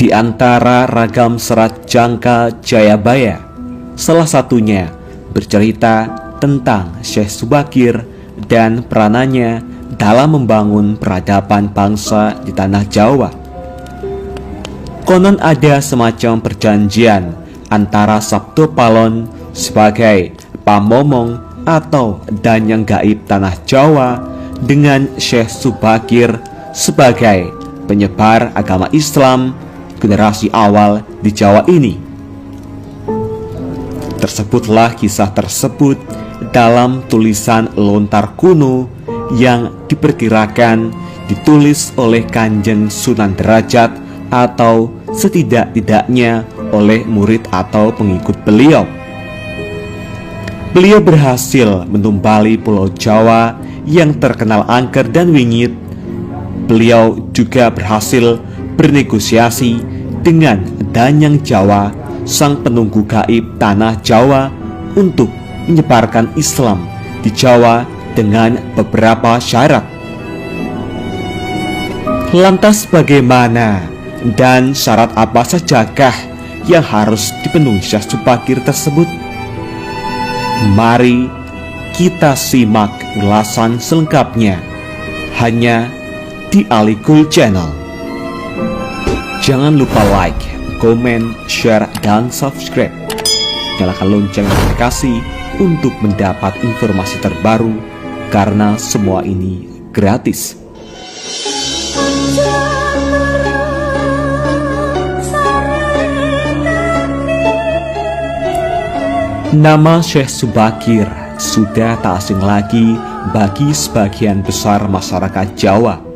Di antara ragam serat Jangka Jayabaya, salah satunya bercerita tentang Syekh Subakir dan peranannya dalam membangun peradaban bangsa di tanah Jawa. Konon ada semacam perjanjian antara Sabto Palon sebagai pamomong atau danyang gaib tanah Jawa dengan Syekh Subakir sebagai penyebar agama Islam generasi awal di Jawa ini. Tersebutlah kisah tersebut dalam tulisan lontar kuno yang diperkirakan ditulis oleh Kanjeng Sunan Derajat atau setidak-tidaknya oleh murid atau pengikut beliau. Beliau berhasil menumbali Pulau Jawa yang terkenal angker dan wingit. Beliau juga berhasil bernegosiasi dengan Danyang Jawa, sang penunggu gaib tanah Jawa, untuk menyebarkan Islam di Jawa dengan beberapa syarat. Lantas bagaimana dan syarat apa sajakah yang harus dipenuhi Syekh Subakir tersebut? Mari kita simak ulasan selengkapnya hanya di Alikul Channel. Jangan lupa like, komen, share, dan subscribe. Nyalakan lonceng notifikasi untuk mendapat informasi terbaru, karena semua ini gratis. Nama Syekh Subakir sudah tak asing lagi bagi sebagian besar masyarakat Jawa.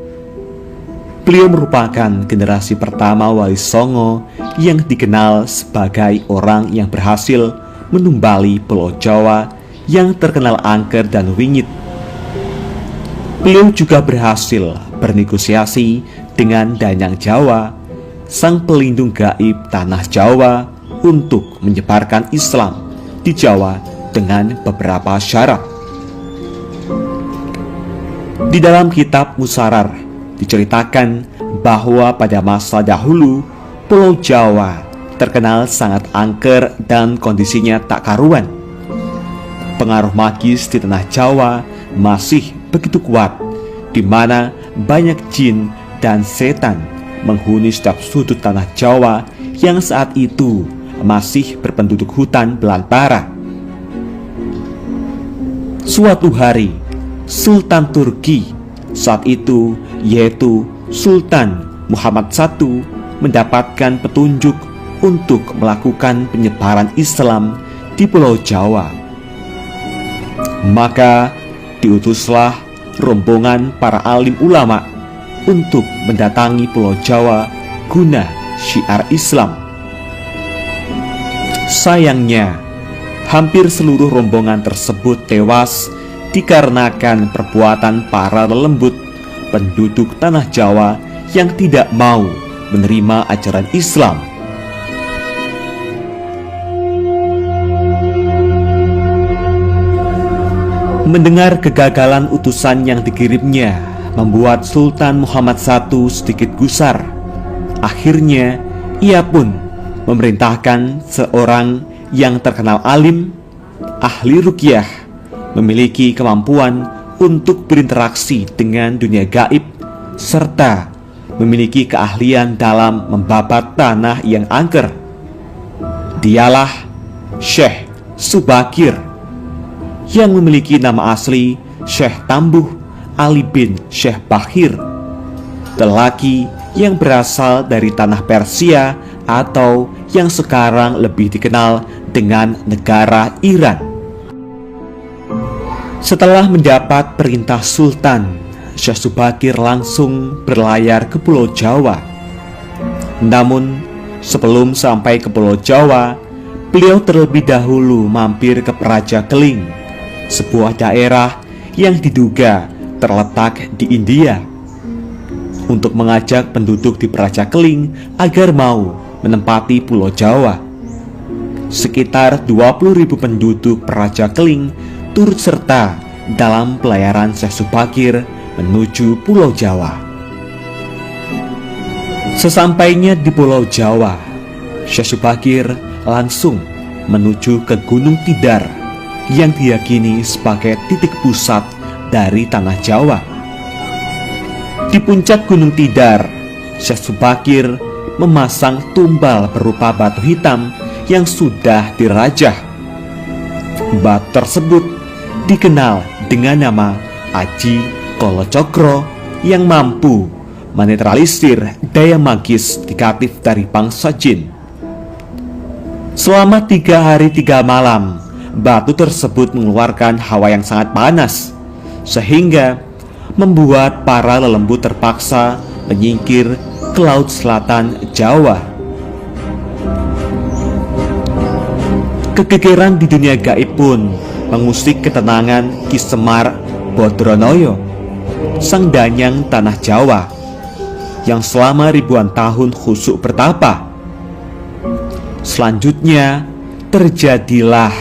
Beliau merupakan generasi pertama Wali Songo yang dikenal sebagai orang yang berhasil menumbali Pulau Jawa yang terkenal angker dan wingit. Beliau juga berhasil bernegosiasi dengan Danyang Jawa, sang pelindung gaib tanah Jawa, untuk menyebarkan Islam di Jawa dengan beberapa syarat. Di dalam kitab Musarar diceritakan bahwa pada masa dahulu Pulau Jawa terkenal sangat angker dan kondisinya tak karuan. Pengaruh magis di tanah Jawa masih begitu kuat, di mana banyak jin dan setan menghuni setiap sudut tanah Jawa yang saat itu masih berpenduduk hutan belantara. Suatu hari, Sultan Turki saat itu, yaitu Sultan Muhammad I, mendapatkan petunjuk untuk melakukan penyebaran Islam di Pulau Jawa. Maka diutuslah rombongan para alim ulama untuk mendatangi Pulau Jawa guna syiar Islam. Sayangnya, hampir seluruh rombongan tersebut tewas dikarenakan perbuatan para lelembut penduduk tanah Jawa yang tidak mau menerima ajaran Islam. Mendengar kegagalan utusan yang dikirimnya membuat Sultan Muhammad I sedikit gusar. Akhirnya ia pun memerintahkan seorang yang terkenal alim, ahli ruqyah, memiliki kemampuan untuk berinteraksi dengan dunia gaib, serta memiliki keahlian dalam membabat tanah yang angker. Dialah Syekh Subakir, yang memiliki nama asli Syekh Tambuh Ali bin Syekh Bakhir, lelaki yang berasal dari tanah Persia atau yang sekarang lebih dikenal dengan negara Iran. Setelah mendapat perintah Sultan, Syekh Subakir langsung berlayar ke Pulau Jawa. Namun, sebelum sampai ke Pulau Jawa, beliau terlebih dahulu mampir ke Praja Keling, sebuah daerah yang diduga terletak di India, untuk mengajak penduduk di Praja Keling agar mau menempati Pulau Jawa. Sekitar 20.000 penduduk Praja Keling turut serta dalam pelayaran Syekh Subakir menuju Pulau Jawa. Sesampainya di Pulau Jawa, Syekh Subakir langsung menuju ke Gunung Tidar yang diyakini sebagai titik pusat dari tanah Jawa. Di puncak Gunung Tidar, Syekh Subakir memasang tumbal berupa batu hitam yang sudah dirajah. Batu tersebut dikenal dengan nama Aji Kolocokro yang mampu menetralisir daya magis negatif dari bangsa jin. Selama 3 hari 3 malam, batu tersebut mengeluarkan hawa yang sangat panas, sehingga membuat para lelembut terpaksa menyingkir ke laut selatan Jawa. Kegegeran di dunia gaib pun mengusik ketenangan Ki Semar Bodronoyo, sang danyang tanah Jawa, yang selama ribuan tahun khusyuk bertapa. Selanjutnya terjadilah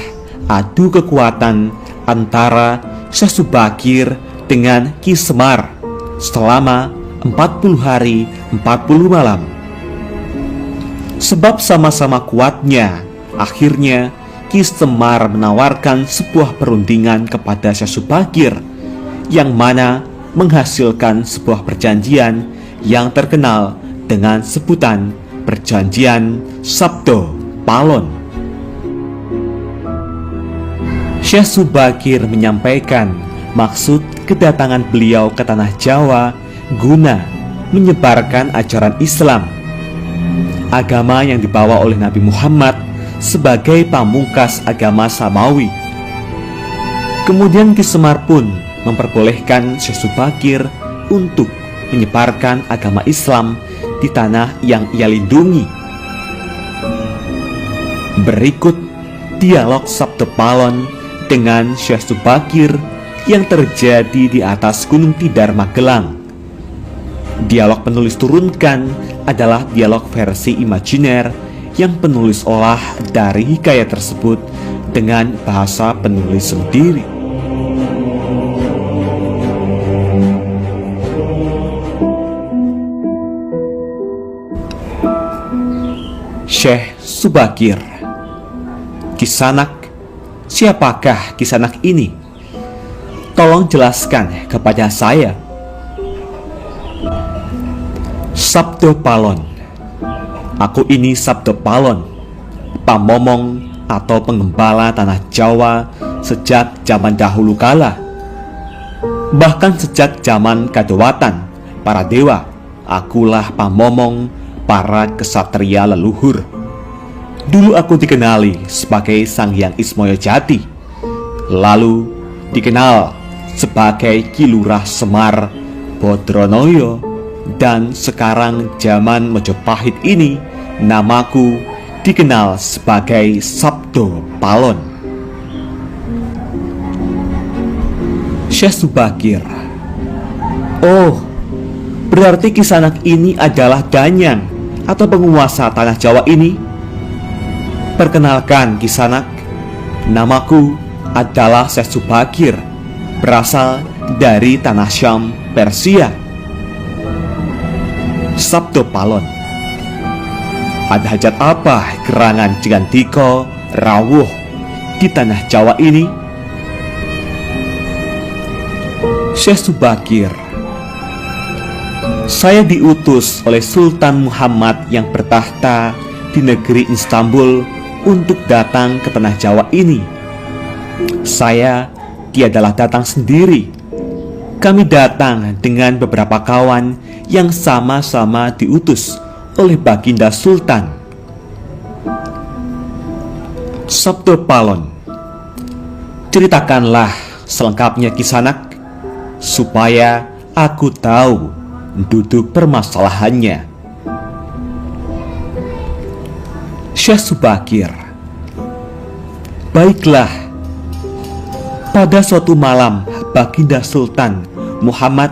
adu kekuatan antara Syekh Subakir dengan Ki Semar selama 40 hari 40 malam. Sebab sama-sama kuatnya, akhirnya Ki Semar menawarkan sebuah perundingan kepada Syekh Subakir, yang mana menghasilkan sebuah perjanjian yang terkenal dengan sebutan Perjanjian Sabdo Palon. Syekh Subakir menyampaikan maksud kedatangan beliau ke tanah Jawa guna menyebarkan ajaran Islam, agama yang dibawa oleh Nabi Muhammad sebagai pamungkas agama Samawi. Kemudian Ki Semar pun memperbolehkan Syekh Subakir untuk menyebarkan agama Islam di tanah yang ia lindungi. Berikut dialog Sabdo Palon dengan Syekh Subakir yang terjadi di atas Gunung Tidar, Magelang. Dialog penulis turunkan adalah dialog versi imajiner yang penulis olah dari hikayat tersebut dengan bahasa penulis sendiri. Syekh Subakir. Kisanak, siapakah Kisanak ini? Tolong jelaskan kepada saya. Sabdo Palon. Aku ini Sabdo Palon, pamomong atau penggembala tanah Jawa sejak zaman dahulu kala. Bahkan sejak zaman Kadewatan, para dewa, akulah pamomong para kesatria leluhur. Dulu aku dikenali sebagai Sang Hyang Ismaya Jati, lalu dikenal sebagai Ki Lurah Semar Bodronoyo, dan sekarang zaman Majapahit ini namaku dikenal sebagai Sabdo Palon. Syekh Subakir. Oh, berarti Kisanak ini adalah danyang atau penguasa tanah Jawa ini? Perkenalkan Kisanak, namaku adalah Syekh Subakir, berasal dari tanah Syam, Persia. Sabdo Palon. Ada hajat apa gerangan Jigantiko rawuh di tanah Jawa ini? Syekh Subakir. Saya diutus oleh Sultan Muhammad yang bertahta di negeri Istanbul untuk datang ke tanah Jawa ini. Saya tiadalah datang sendiri. Kami datang dengan beberapa kawan yang sama-sama diutus oleh Baginda Sultan. Sabdo Palon. Ceritakanlah selengkapnya Kisanak, supaya aku tahu duduk permasalahannya. Syekh Subakir. Baiklah. Pada suatu malam, Baginda Sultan Muhammad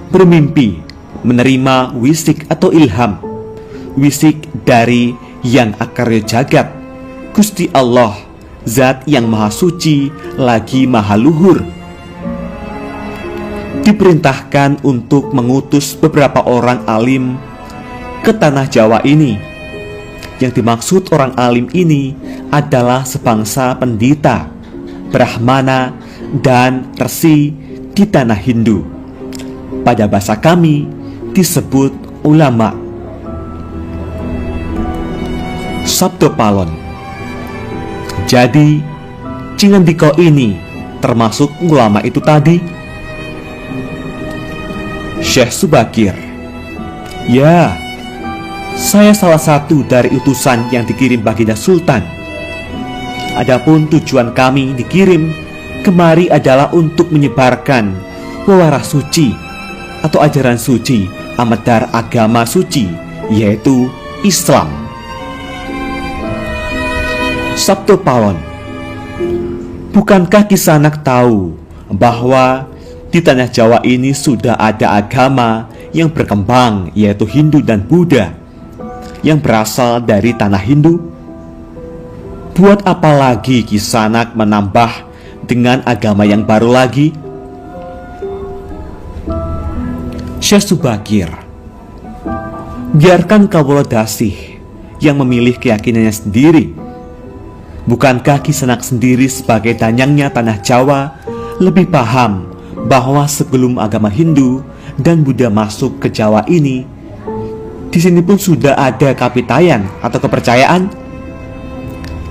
bermimpi menerima wisik atau ilham, wisik dari Yang Akarya Jagat, Gusti Allah, Zat yang Maha Suci lagi Maha Luhur. Diperintahkan untuk mengutus beberapa orang alim ke tanah Jawa ini. Yang dimaksud orang alim ini adalah sebangsa pendeta, Brahmana, dan Resi di tanah Hindu. Pada bahasa kami disebut ulama. Sabdo Palon. Jadi Cingendiko ini termasuk ulama itu tadi? Syekh Subakir. Ya, saya salah satu dari utusan yang dikirim Baginda Sultan. Adapun tujuan kami dikirim kemari adalah untuk menyebarkan wawaras suci atau ajaran suci amadar agama suci, yaitu Islam. Sabdo Palon. Bukankah Kisanak tahu bahwa di tanah Jawa ini sudah ada agama yang berkembang, yaitu Hindu dan Buddha, yang berasal dari tanah Hindu? Buat apa lagi Kisanak menambah dengan agama yang baru lagi? Syekh Subakir. Biarkan Kawula Dasih yang memilih keyakinannya sendiri. Bukankah Kisanak sendiri sebagai danyangnya tanah Jawa lebih paham bahwa sebelum agama Hindu dan Buddha masuk ke Jawa ini, di sini pun sudah ada kapitayan atau kepercayaan?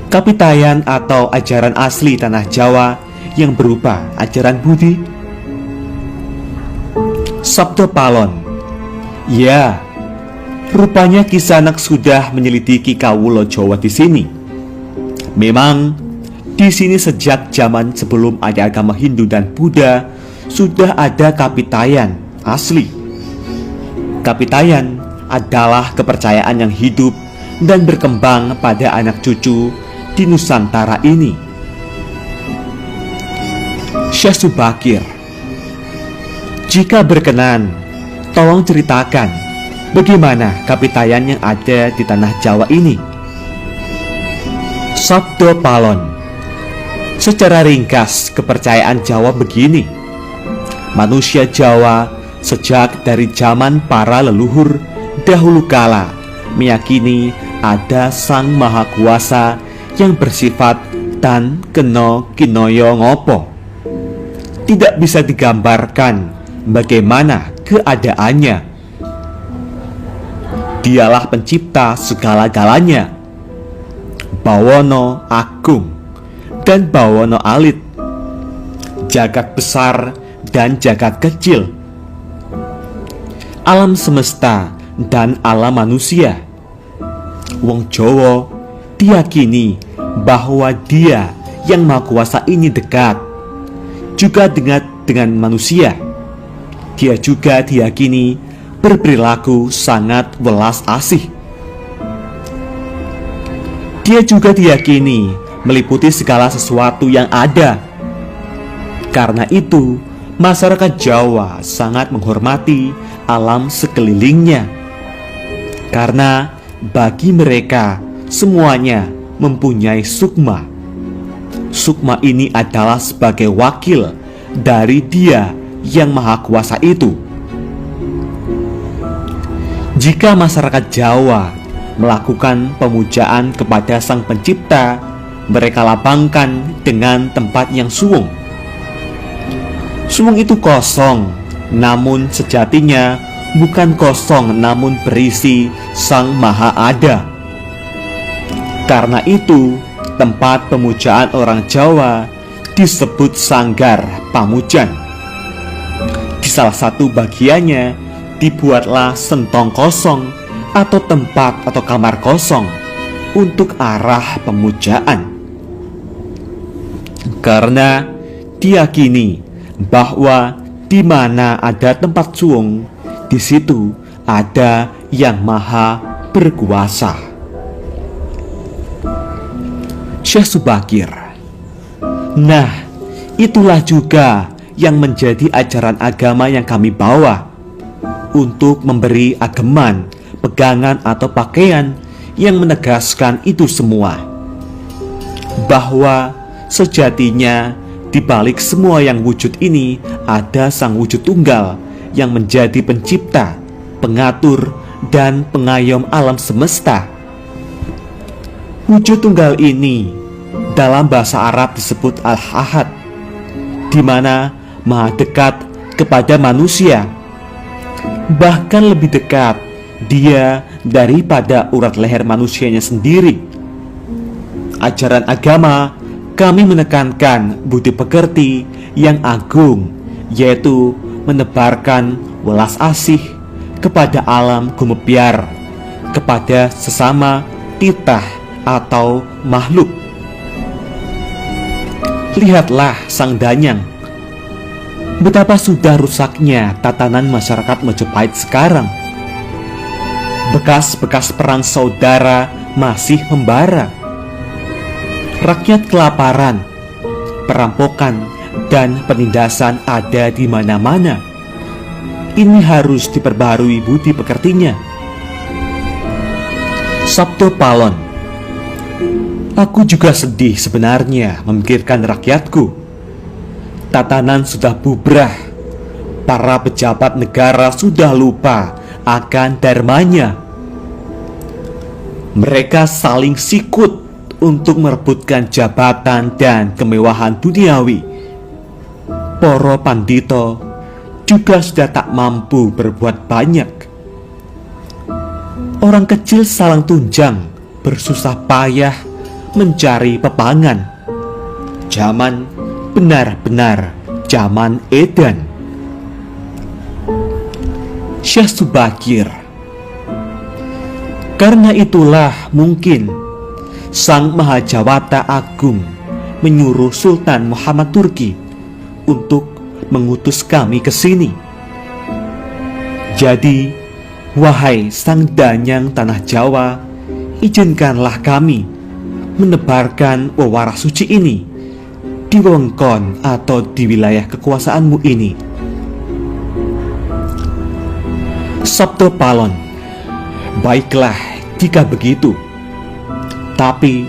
Kapitayan atau ajaran asli tanah Jawa yang berupa ajaran Budi. Sabdo Palon. Ya, rupanya Kisanak sudah menyelidiki Kawula Jawa di sini. Memang di sini sejak zaman sebelum ada agama Hindu dan Buddha sudah ada kapitayan asli. Kapitayan adalah kepercayaan yang hidup dan berkembang pada anak cucu di Nusantara ini. Syekh Subakir. Jika berkenan, tolong ceritakan bagaimana kapitayan yang ada di tanah Jawa ini. Sabdo Palon. Secara ringkas, kepercayaan Jawa begini. Manusia Jawa sejak dari zaman para leluhur dahulu kala meyakini ada Sang Maha Kuasa yang bersifat tan keno kinoyo ngopo. Tidak bisa digambarkan bagaimana keadaannya. Dialah pencipta segala-galanya, Bawono Agung dan Bawono Alit, jagat besar dan jagat kecil, alam semesta dan alam manusia. Wong Jawa diyakini bahwa Dia yang Maha Kuasa ini dekat juga dengan manusia. Dia juga diyakini berperilaku sangat welas asih. Dia juga diyakini meliputi segala sesuatu yang ada. Karena itu, masyarakat Jawa sangat menghormati alam sekelilingnya. Karena bagi mereka semuanya mempunyai sukma. Sukma ini adalah sebagai wakil dari Dia yang Maha Kuasa itu. Jika masyarakat Jawa melakukan pemujaan kepada Sang Pencipta, mereka lapangkan dengan tempat yang suwung. Suwung itu kosong, namun sejatinya bukan kosong, namun berisi Sang Maha Ada. Karena itu, tempat pemujaan orang Jawa disebut Sanggar Pamujan. Di salah satu bagiannya dibuatlah sentong kosong atau tempat atau kamar kosong untuk arah pemujaan. Karena diyakini bahwa di mana ada tempat suwung, di situ ada yang maha berkuasa. Syekh Subakir. Nah, itulah juga yang menjadi ajaran agama yang kami bawa, untuk memberi ageman, pegangan atau pakaian yang menegaskan itu semua, bahwa sejatinya di balik semua yang wujud ini ada Sang Wujud Tunggal yang menjadi pencipta, pengatur, dan pengayom alam semesta. Wujud tunggal ini dalam bahasa Arab disebut Al-Ahad, di mana Maha dekat kepada manusia. Bahkan lebih dekat Dia daripada urat leher manusianya sendiri. Ajaran agama kami menekankan budi pekerti yang agung, yaitu menebarkan welas asih kepada alam gumebyar, kepada sesama titah atau makhluk. Lihatlah Sang Danyang, betapa sudah rusaknya tatanan masyarakat Majapahit sekarang. Bekas-bekas perang saudara masih membara. Rakyat kelaparan, perampokan, dan penindasan ada di mana-mana. Ini harus diperbarui budi pekertinya. Sabto Palon, aku juga sedih sebenarnya memikirkan rakyatku. Tatanan sudah bubrah. Para pejabat negara sudah lupa akan dharmanya. Mereka saling sikut untuk merebutkan jabatan dan kemewahan duniawi. Para pandito juga sudah tak mampu berbuat banyak. Orang kecil salang tunjang bersusah payah mencari pepangan. Zaman benar-benar zaman edan. Syekh Subakir, karena itulah mungkin Sang Mahajawata Agung menyuruh Sultan Muhammad Turki untuk mengutus kami ke sini. Jadi, wahai Sang Danyang Tanah Jawa, izinkanlah kami menebarkan wewarah suci ini di wewengkon atau di wilayah kekuasaanmu ini. Sabto Palon, baiklah jika begitu, tapi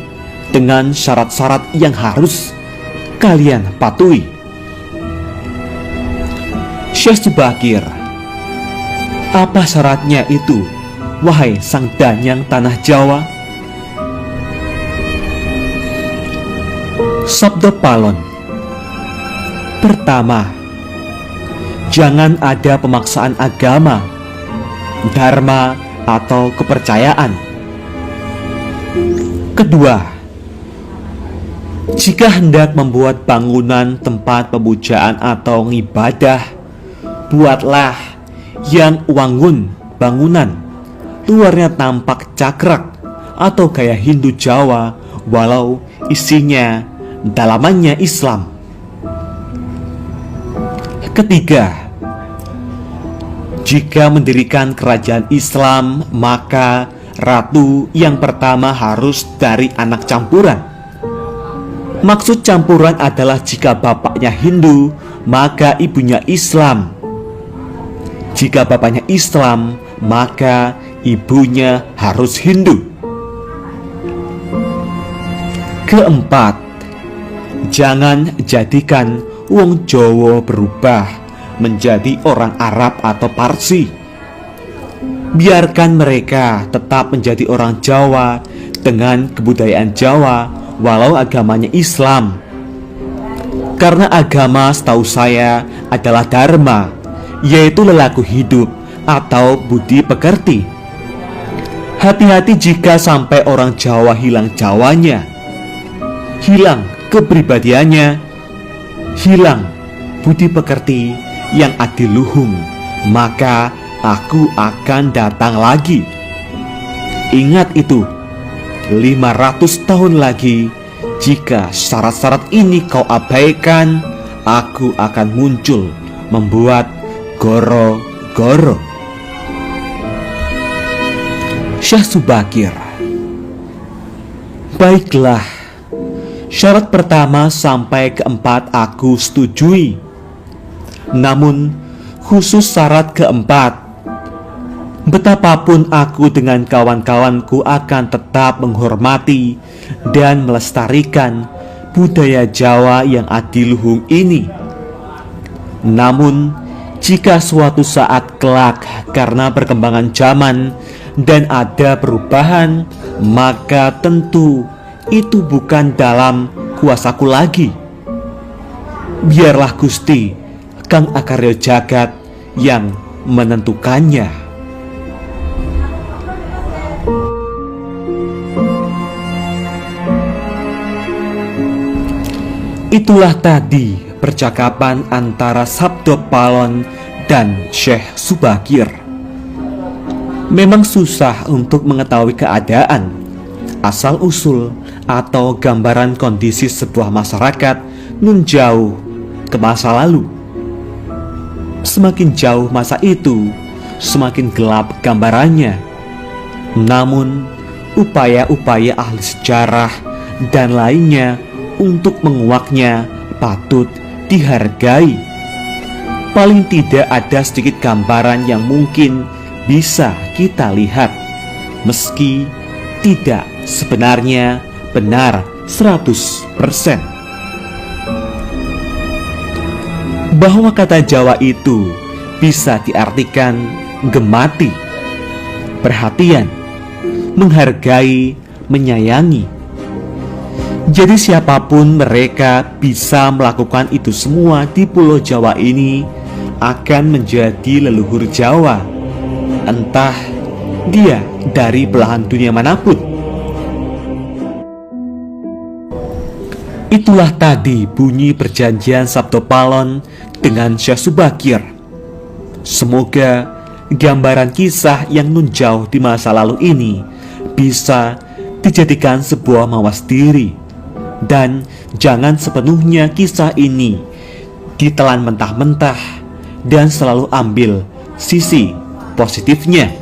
dengan syarat-syarat yang harus kalian patuhi. Syekh Subakir, apa syaratnya itu, wahai Sang Danyang Tanah Jawa? Sabto Palon, pertama, jangan ada pemaksaan agama, dharma, atau kepercayaan. Kedua, jika hendak membuat bangunan tempat pemujaan atau ibadah, buatlah yang wangun bangunan, luarnya tampak cakrak atau gaya Hindu Jawa, walau isinya dalamannya Islam. Ketiga, jika mendirikan kerajaan Islam, maka ratu yang pertama harus dari anak campuran. Maksud campuran adalah jika bapaknya Hindu, maka ibunya Islam. Jika bapaknya Islam, maka ibunya harus Hindu. Keempat, jangan jadikan wong Jawa berubah menjadi orang Arab atau Parsi. Biarkan mereka tetap menjadi orang Jawa dengan kebudayaan Jawa, walau agamanya Islam. Karena agama setahu saya adalah dharma, yaitu lelaku hidup atau budi pekerti. Hati-hati jika sampai orang Jawa hilang Jawanya, hilang kepribadiannya, hilang budi pekerti yang adiluhung, maka aku akan datang lagi. Ingat itu, 500 tahun lagi, jika syarat-syarat ini kau abaikan, aku akan muncul membuat goro-goro. Syekh Subakir, baiklah, syarat pertama sampai keempat aku setujui. Namun khusus syarat keempat, betapapun aku dengan kawan-kawanku akan tetap menghormati dan melestarikan budaya Jawa yang adiluhung ini. Namun Jika suatu saat kelak karena perkembangan zaman dan ada perubahan, maka tentu itu bukan dalam kuasaku lagi. Biarlah Gusti Kang Akarya Jagat yang menentukannya. Itulah tadi percakapan antara Sabdo Palon dan Syekh Subakir. Memang susah untuk mengetahui keadaan, asal-usul, atau gambaran kondisi sebuah masyarakat nun jauh ke masa lalu. Semakin jauh masa itu, semakin gelap gambarannya. Namun, upaya-upaya ahli sejarah dan lainnya untuk menguaknya patut dihargai. Paling tidak ada sedikit gambaran yang mungkin bisa kita lihat, meski tidak sebenarnya benar 100%. Bahwa kata Jawa itu bisa diartikan gemati, perhatian, menghargai, menyayangi. Jadi siapapun mereka bisa melakukan itu semua di Pulau Jawa ini akan menjadi leluhur Jawa, entah dia dari belahan dunia manapun. Itulah tadi bunyi perjanjian Sabdo Palon dengan Syekh Subakir. Semoga gambaran kisah yang nun jauh di masa lalu ini bisa dijadikan sebuah mawas diri, dan jangan sepenuhnya kisah ini ditelan mentah-mentah dan selalu ambil sisi positifnya.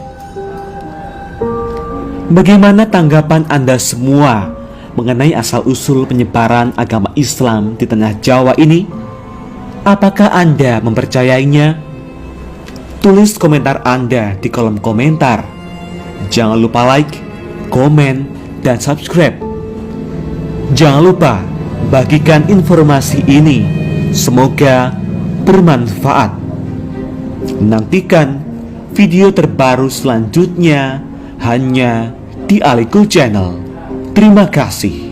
Bagaimana tanggapan Anda semua mengenai asal-usul penyebaran agama Islam di tanah Jawa ini? Apakah Anda mempercayainya? Tulis komentar Anda di kolom komentar. Jangan lupa like, komen, dan subscribe. Jangan lupa bagikan informasi ini. Semoga bermanfaat. Nantikan video terbaru selanjutnya hanya di Alikul Channel. Terima kasih.